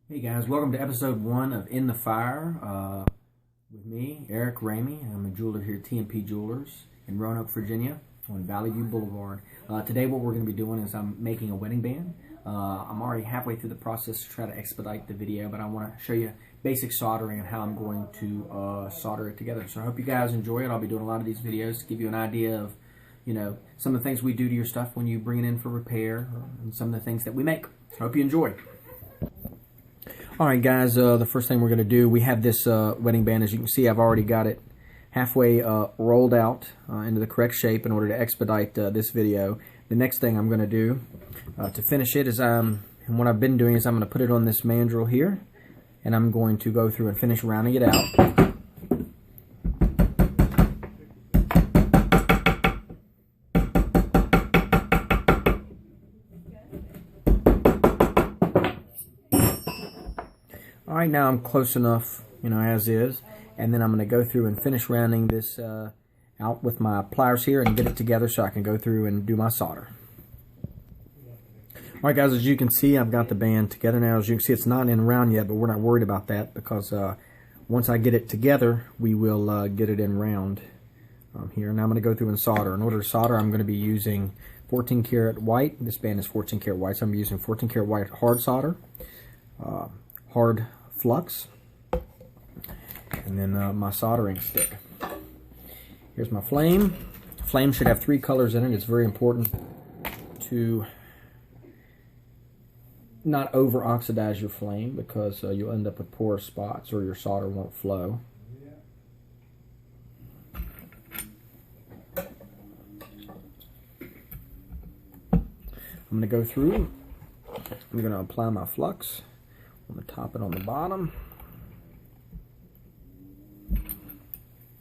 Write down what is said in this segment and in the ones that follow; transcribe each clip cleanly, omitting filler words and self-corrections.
Hey guys, welcome to episode 1 of In the Fire with me, Eric Ramey. I'm a jeweler here at T&P Jewelers in Roanoke, Virginia on Valley View Boulevard. Today what we're going to be doing is I'm making a wedding band. I'm already halfway through the process to try to expedite the video, but I want to show you basic soldering and how I'm going to solder it together. So I hope you guys enjoy it. I'll be doing a lot of these videos to give you an idea of, you know, some of the things we do to your stuff when you bring it in for repair and some of the things that we make. So I hope you enjoy. Alright guys, the first thing we're going to do, we have this wedding band. As you can see, I've already got it halfway rolled out into the correct shape in order to expedite this video. The next thing I'm going to do to finish it is, and what I've been doing is I'm going to put it on this mandrel here, and I'm going to go through and finish rounding it out. Alright, now I'm close enough, you know, as is, and then I'm going to go through and finish rounding this out with my pliers here and get it together so I can go through and do my solder. Alright guys, as you can see, I've got the band together now. As you can see, it's not in round yet, but we're not worried about that because once I get it together, we will get it in round here. Now I'm going to go through and solder. In order to solder, I'm going to be using 14 karat white. This band is 14 karat white, so I'm using 14 karat white hard solder. Hard flux, and then my soldering stick. Here's my flame. Flame should have 3 colors in it. It's very important to not over oxidize your flame because you'll end up with porous spots or your solder won't flow. I'm going to go through. I'm going to apply my flux on the top and on the bottom.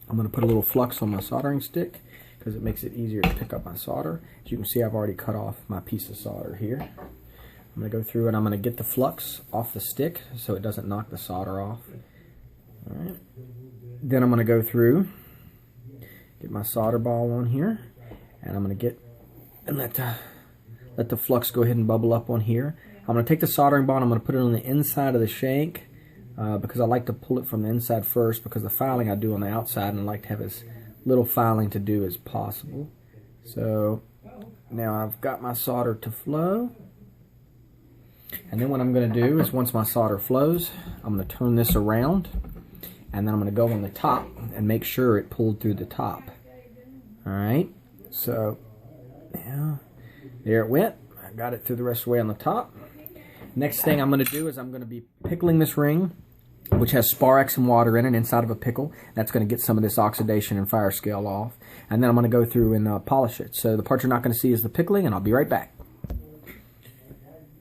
I'm going to put a little flux on my soldering stick because it makes it easier to pick up my solder. As you can see, I've already cut off my piece of solder here. I'm going to go through and I'm going to get the flux off the stick so it doesn't knock the solder off. All right. Then I'm going to go through, get my solder ball on here, and I'm going to get and let the flux go ahead and bubble up on here. I'm going to take the soldering ball and I'm going to put it on the inside of the shank because I like to pull it from the inside first because the filing I do on the outside, and I like to have as little filing to do as possible. So now I've got my solder to flow, and then what I'm going to do is once my solder flows, I'm going to turn this around, and then I'm going to go on the top and make sure it pulled through the top. Alright, so yeah, there it went. I got it through the rest of the way on the top. Next thing I'm going to do is I'm going to be pickling this ring, which has Sparex and water in it inside of a pickle. That's going to get some of this oxidation and fire scale off. And then I'm going to go through and polish it. So the part you're not going to see is the pickling, and I'll be right back.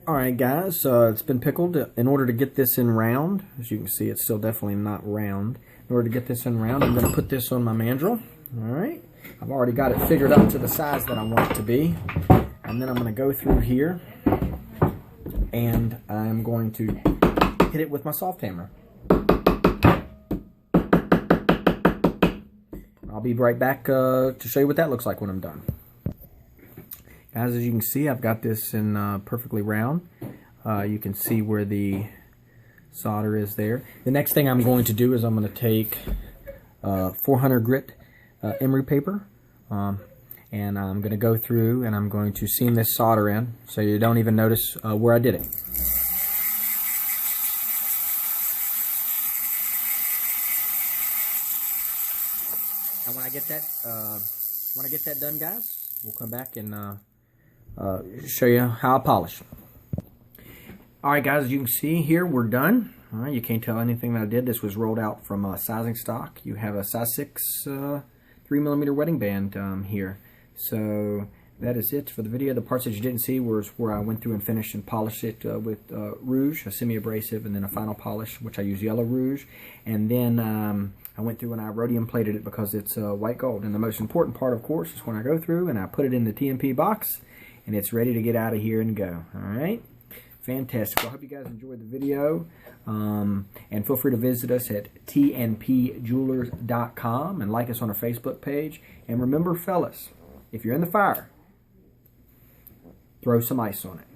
Alright guys, it's been pickled. In order to get this in round, as you can see, it's still definitely not round. In order to get this in round, I'm going to put this on my mandrel. Alright, I've already got it figured out to the size that I want it to be. And then I'm going to go through here, and I'm going to hit it with my soft hammer. I'll be right back to show you what that looks like when I'm done. Guys, as you can see, I've got this in perfectly round. You can see where the solder is there. The next thing I'm going to do is I'm going to take 400 grit emery paper, and I'm going to go through and I'm going to seam this solder in so you don't even notice where I did it. And when I get that done, guys, we'll come back and show you how I polish. Alright guys, as you can see here, we're done. Alright, you can't tell anything that I did. This was rolled out from sizing stock. You have a size 6 3mm wedding band here. So that is it for the video. The parts that you didn't see was where I went through and finished and polished it with rouge, a semi-abrasive, and then a final polish, which I use yellow rouge. And then I went through and I rhodium plated it because it's white gold. And the most important part, of course, is when I go through and I put it in the T&P box and it's ready to get out of here and go. Alright? Fantastic. Well, I hope you guys enjoyed the video. And feel free to visit us at tnpjewelers.com and like us on our Facebook page. And remember, fellas, if you're in the fire, throw some ice on it.